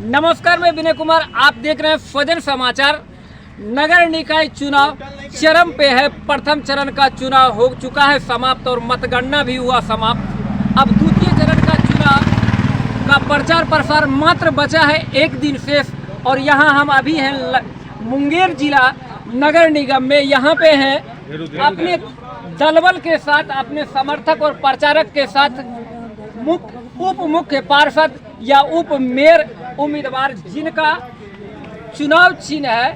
नमस्कार, मैं विनय कुमार। आप देख रहे हैं फजर समाचार। नगर निकाय चुनाव चरम पे है। प्रथम चरण का चुनाव हो चुका है समाप्त और मतगणना भी हुआ समाप्त। अब द्वितीय चरण का चुनाव का प्रचार प्रसार मात्र बचा है एक दिन शेष। और यहाँ हम अभी हैं मुंगेर जिला नगर निगम में। यहाँ पे हैं अपने दलबल के साथ, अपने समर्थक और प्रचारक के साथ उप मुख्य पार्षद या उप मेयर उम्मीदवार, जिनका चुनाव चिन्ह है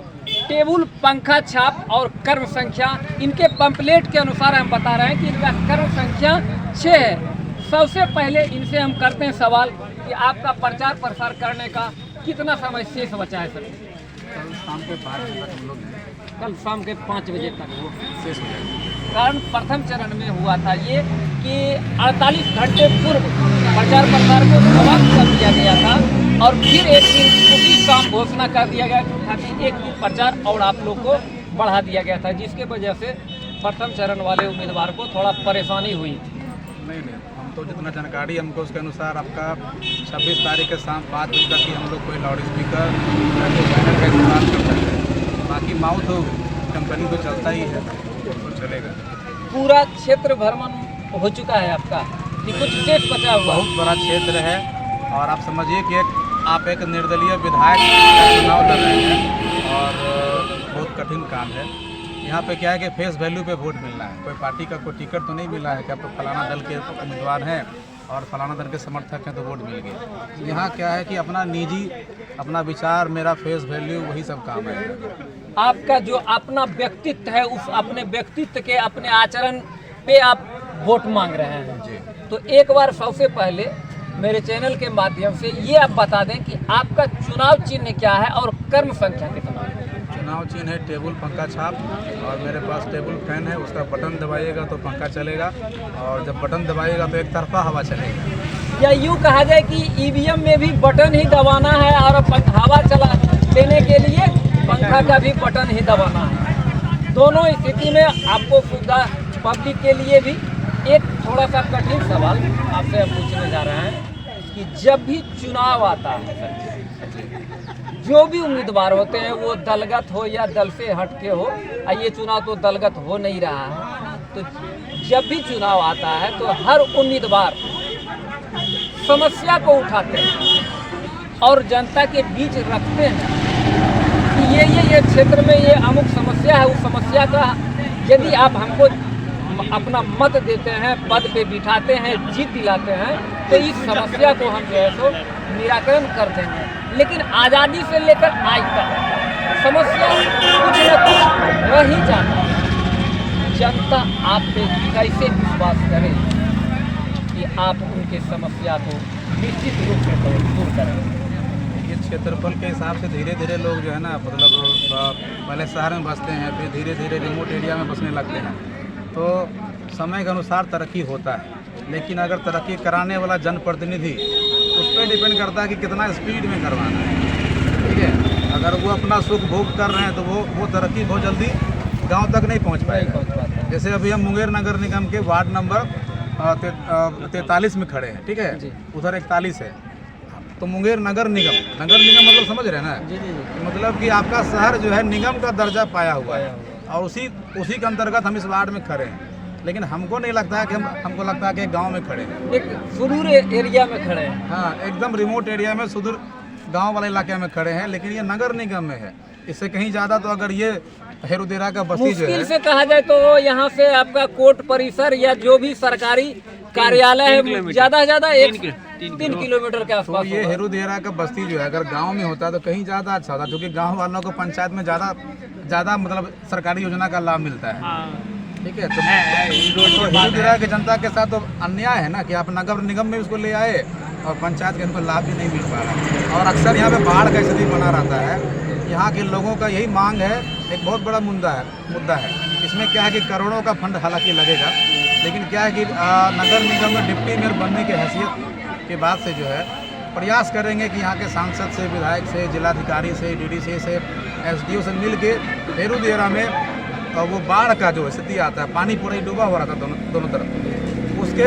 टेबल, पंखा छाप और कर्म संख्या। इनके पंपलेट के अनुसार हम बता रहे हैं कि इनका कर्म संख्या 6 है। सबसे पहले इनसे हम करते हैं सवाल कि आपका प्रचार प्रसार करने का कितना समय शेष बचा है सर? कल शाम के 5 बजे तक हम लोग कल शाम के 5 बजे तक वो शेष हो जाएगा। कारण प्रथम चरण में हुआ था ये कि 48 घंटे पूर्व प्रचार प्रसार को समाप्त कर दिया गया था और फिर एक दिन उसी शाम घोषणा कर दिया गया था कि एक दिन प्रचार और आप लोग को बढ़ा दिया गया था, जिसके वजह से प्रथम चरण वाले उम्मीदवार को थोड़ा परेशानी हुई। नहीं, हम तो जितना जानकारी हमको उसके अनुसार आपका 26 तारीख के शाम 5 बजे तक ही हम लोग कोई लाउड स्पीकर या कोई बैनर का इस्तेमाल कर सकते हैं। बाकी माउथ कंपनी तो चलता ही है, तो चलेगा। पूरा क्षेत्र भ्रमण हो चुका है आपका कि कुछ शेष बचा हुआ? बहुत बड़ा क्षेत्र है और आप समझिए कि आप एक निर्दलीय विधायक का चुनाव लड़ रहे हैं और बहुत कठिन काम है। यहाँ पे क्या है कि फेस वैल्यू पे वोट मिलना है। कोई पार्टी का कोई टिकट तो नहीं मिला है कि आप फलाना दल के उम्मीदवार हैं और फलाना दल के समर्थक हैं तो वोट मिल गया। यहाँ क्या है कि अपना निजी, अपना विचार, मेरा फेस वैल्यू, वही सब काम है। आपका जो अपना व्यक्तित्व है, उस अपने व्यक्तित्व के, अपने आचरण पे आप वोट मांग रहे हैं जी। तो एक बार सबसे पहले मेरे चैनल के माध्यम से ये आप बता दें कि आपका चुनाव चिन्ह क्या है और कर्म संख्या कितना है? चुनाव चिन्ह है टेबल, पंखा छाप और मेरे पास टेबल फैन है। उसका बटन दबाइएगा तो पंखा चलेगा और जब बटन दबाइएगा तो एक तरफा हवा चलेगा। या यूँ कहा जाए कि ईवीएम में भी बटन ही दबाना है और हवा चला देने के लिए पंखा का भी बटन ही दबाना है। दोनों स्थिति में आपको सुविधा, पब्लिक के लिए भी। एक थोड़ा सा कठिन सवाल आपसे हम पूछने जा रहे हैं कि जब भी चुनाव आता है, जो भी उम्मीदवार होते हैं वो दलगत हो या दल से हटके हो, ये चुनाव तो दलगत हो नहीं रहा है, तो जब भी चुनाव आता है तो हर उम्मीदवार समस्या को उठाते हैं और जनता के बीच रखते हैं कि ये क्षेत्र में ये अमुक समस्या है। उस समस्या का यदि आप हमको अपना मत देते हैं, पद पे बिठाते हैं, जीत दिलाते हैं, तो इस समस्या को हम जो है सो निराकरण कर देंगे। लेकिन आज़ादी से लेकर आज तक समस्या कुछ न कुछ रह ही जाता है। जनता आप पे कैसे विश्वास करे कि आप उनके समस्या को निश्चित रूप से दूर करें? ये क्षेत्रफल के हिसाब से धीरे धीरे लोग जो है ना, मतलब पहले शहर में बसते हैं, फिर धीरे धीरे रिमोट एरिया में बसने लगते हैं, तो समय के अनुसार तरक्की होता है। लेकिन अगर तरक्की कराने वाला जनप्रतिनिधि, उस पर डिपेंड करता है कि कितना स्पीड में करवाना है। ठीक है, अगर वो अपना सुख भोग कर रहे हैं तो वो तरक्की बहुत जल्दी गांव तक नहीं पहुंच पाएगा। जैसे अभी हम मुंगेर नगर निगम के वार्ड नंबर 43 में खड़े हैं। ठीक है, उधर 41 है, तो मुंगेर नगर निगम मतलब समझ रहे हैं ना? जी। मतलब कि आपका शहर जो है निगम का दर्जा पाया हुआ है और उसी के अंतर्गत हम इस वार्ड में खड़े हैं। लेकिन हमको नहीं लगता है कि हमको लगता है कि गांव में खड़े हैं, एक सुदूर एरिया में खड़े हैं। हाँ, एकदम रिमोट एरिया में, सुदूर गांव वाले इलाके में खड़े हैं। लेकिन ये नगर निगम में है। इससे कहीं ज़्यादा तो अगर ये हेरुदेरा का बस्ती जो है, मुश्किल से कहा जाए तो यहाँ से आपका कोर्ट परिसर या जो भी सरकारी कार्यालय है, ज़्यादा से ज़्यादा 3 किलोमीटर के तो आसपास ये हेरुदेरा का बस्ती जो है अगर गांव में होता तो कहीं ज़्यादा अच्छा होता, क्योंकि गांव वालों को पंचायत में ज़्यादा मतलब सरकारी योजना का लाभ मिलता है। ठीक है, तो हेरुदेरा की जनता के साथ तो अन्याय है ना कि आप नगर निगम में उसको ले आए और पंचायत के उनको लाभ भी नहीं मिल पा रहा। और अक्सर यहाँ पे बाढ़ का स्थिति बना रहता है। यहाँ के लोगों का यही मांग है, एक बहुत बड़ा मुद्दा है। इसमें क्या है कि करोड़ों का फंड हालांकि लगेगा, लेकिन क्या है कि नगर निगम में डिप्टी मेयर बनने की हैसियत के बाद से जो है प्रयास करेंगे कि यहाँ के सांसद से, विधायक से, जिलाधिकारी से, डीडीसी से, एसडीओ से मिल के हेरुदेरा में वो बाढ़ का जो स्थिति आता है, पानी पूरा डूबा हो रहा था दोनों तरफ, उसके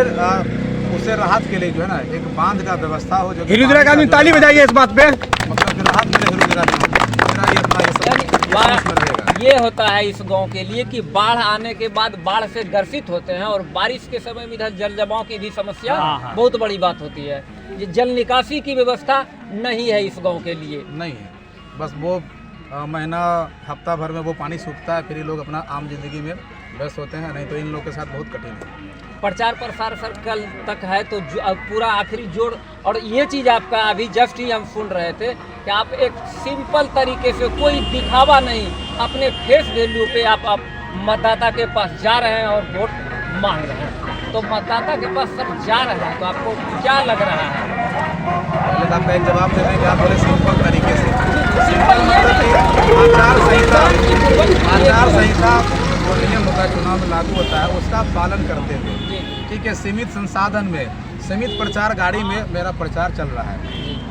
उससे राहत के लिए जो है ना एक बांध का व्यवस्था हो, जो हिरुद्रा का ताली बजाइए इस बात पे, मतलब जो राहत मिले हिरुद्रा में, ये अपना ये सब उसमें रहेगा। ये होता है इस गांव के लिए कि बाढ़ आने के बाद बाढ़ से ग्रसित होते हैं और बारिश के समय में इधर जल जमाव की भी समस्या बहुत बड़ी बात होती है। ये जल निकासी की व्यवस्था नहीं है इस गांव के लिए, नहीं है, बस वो महीना हफ्ता भर में वो पानी सूखता है, फिर ये लोग अपना आम जिंदगी में व्यस्त होते हैं, नहीं तो इन लोग के साथ बहुत कठिन है। प्रचार प्रसार सर कल तक है तो अब पूरा आखिरी जोड़, और ये चीज़ आपका अभी जस्ट ही हम सुन रहे थे कि आप एक सिंपल तरीके से, कोई दिखावा नहीं, अपने फेस वैल्यू पे आप मतदाता के पास जा रहे हैं और वोट मांग रहे हैं। तो मतदाता के पास सर जा रहे हैं तो आपको क्या लग रहा है? पहले तो आपका एक जवाब दे दें कि आप बोले सिंपल तरीके से, आचार संहिता जो नियम होता है चुनाव में लागू होता है उसका पालन करते हुए, ठीक है, सीमित संसाधन में, सीमित प्रचार गाड़ी में मेरा प्रचार चल रहा है,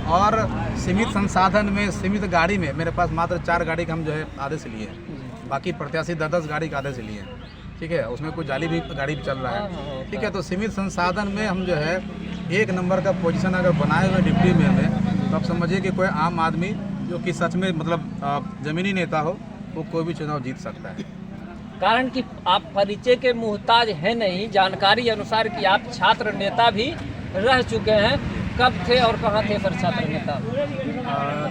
और सीमित संसाधन में, सीमित गाड़ी में मेरे पास मात्र 4 गाड़ी का हम जो है आदेश लिए हैं, बाकी प्रत्याशी 10-10 गाड़ी का आदेश लिए हैं, ठीक है, उसमें कुछ जाली भी गाड़ी भी चल रहा है, ठीक है। तो सीमित संसाधन में हम जो है 1 नंबर का पोजीशन अगर बनाए हुए डिप्टी मेयर में, तो आप समझिए कि कोई आम आदमी जो कि सच में मतलब ज़मीनी नेता हो, वो कोई भी चुनाव जीत सकता है। कारण कि आप परिचय के मुहताज हैं नहीं, जानकारी अनुसार कि आप छात्र नेता भी रह चुके हैं। कब थे और कहाँ थे सर छात्र नेता?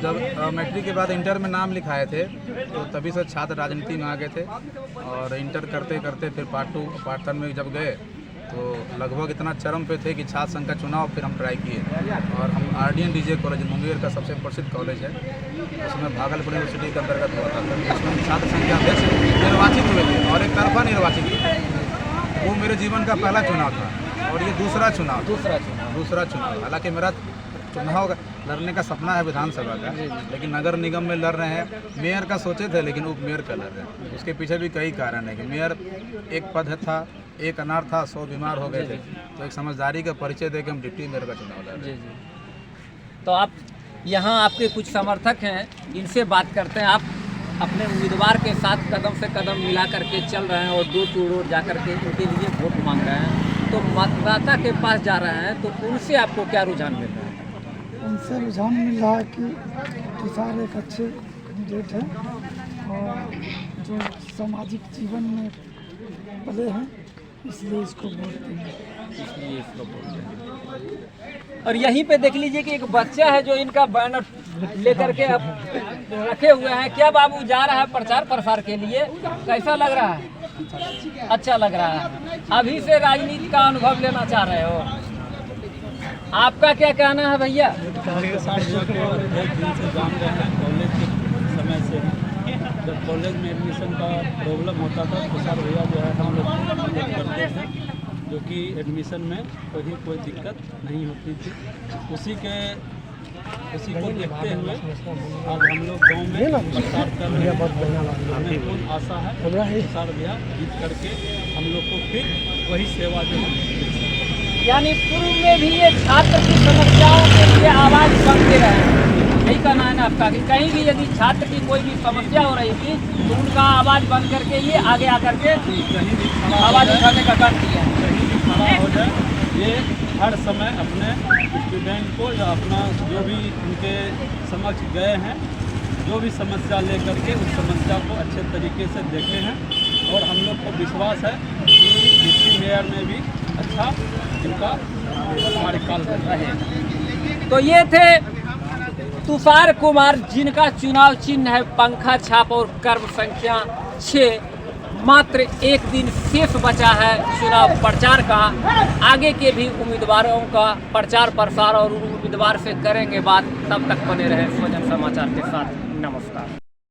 जब मैट्रिक के बाद इंटर में नाम लिखाए थे तो तभी से छात्र राजनीति में आ गए थे, और इंटर करते करते फिर पार्ट 3 में जब गए तो लगभग इतना चरम पे थे कि छात्र संघ का चुनाव फिर हम ट्राई किए, और हम RDN DJ कॉलेज मुंगेर का सबसे प्रसिद्ध कॉलेज है, उसमें भागलपुर यूनिवर्सिटी के अंतर्गत हुआ था, उसमें छात्र संघ के अध्यक्ष निर्वाचित हुए थे और एक तरफा निर्वाचित हुए। वो मेरे जीवन का पहला चुनाव था और ये दूसरा चुनाव। हालांकि मेरा चुनाव लड़ने का सपना है विधानसभा का, लेकिन नगर निगम में लड़ रहे हैं। मेयर का सोचे थे लेकिन उप मेयर का लड़ रहे हैं। उसके पीछे भी कई कारण है कि मेयर एक पद था, एक अनार था, 100 बीमार हो गए थे, तो एक समझदारी का परिचय देकर हम डिप्टी मेयर का चुनाव लड़ रहे हैं। तो आप यहाँ, आपके कुछ समर्थक हैं, इनसे बात करते हैं। आप अपने उम्मीदवार के साथ कदम से कदम मिला करके चल रहे हैं और डोर टू डोर जा करके उनके लिए वोट मांग रहे हैं, तो मतदाता के पास जा रहे हैं, तो उनसे आपको क्या रुझान मिल रहा है? उनसे रुझान मिल रहा है कि तुषार एक अच्छे कैंडिडेट हैं और जो सामाजिक जीवन में पले हैं, इसलिए इसको वोट देंगे। और यहीं पे देख लीजिए कि एक बच्चा है जो इनका बैनर लेकर के अब रखे हुए हैं। क्या बाबू जा रहा है प्रचार प्रसार के लिए, कैसा लग रहा है? अच्छा लग रहा है। अभी से राजनीति का अनुभव लेना चाह रहे हो, आपका क्या कहना है भैया? के साथ जो एक दिन से जान रहे हैं कॉलेज के समय से, जब कॉलेज में एडमिशन का प्रॉब्लम होता था तो सर भैया जो है हम लोग मदद करते थे, जो कि एडमिशन में कहीं कोई दिक्कत नहीं होती थी। उसी को देखते हुए आज हम लोग गाँव में प्रचार कर रहे हैं। हमें पूर्ण आशा है सर भैया जीत करके हम लोग को फिर वही सेवा जो है, यानी पूर्व में भी ये छात्र की समस्याओं के लिए आवाज़ बनते रहे, यही कहना है ना आपका कि कहीं भी यदि छात्र की कोई भी समस्या हो रही थी तो उनका आवाज़ बन करके ये आगे आकर के कहीं भी आवाज़ उठाने का काम किया है। कहीं भी खड़ा हो जाए, ये हर समय अपने स्टूडेंट को या अपना जो भी उनके समक्ष गए हैं, जो भी समस्या लेकर के उस समस्या को अच्छे तरीके से देखे हैं, और हम लोग को विश्वास है कि डिप्टी मेयर में भी अच्छा इनका कार्यकाल रहे। तो ये थे तुषार कुमार, जिनका चुनाव चिन्ह है पंखा छाप और कर्म संख्या 6। मात्र एक दिन शेष बचा है चुनाव प्रचार का। आगे के भी उम्मीदवारों का प्रचार प्रसार और उम्मीदवार से करेंगे बात। तब तक बने रहे स्वजन समाचार के साथ। नमस्कार।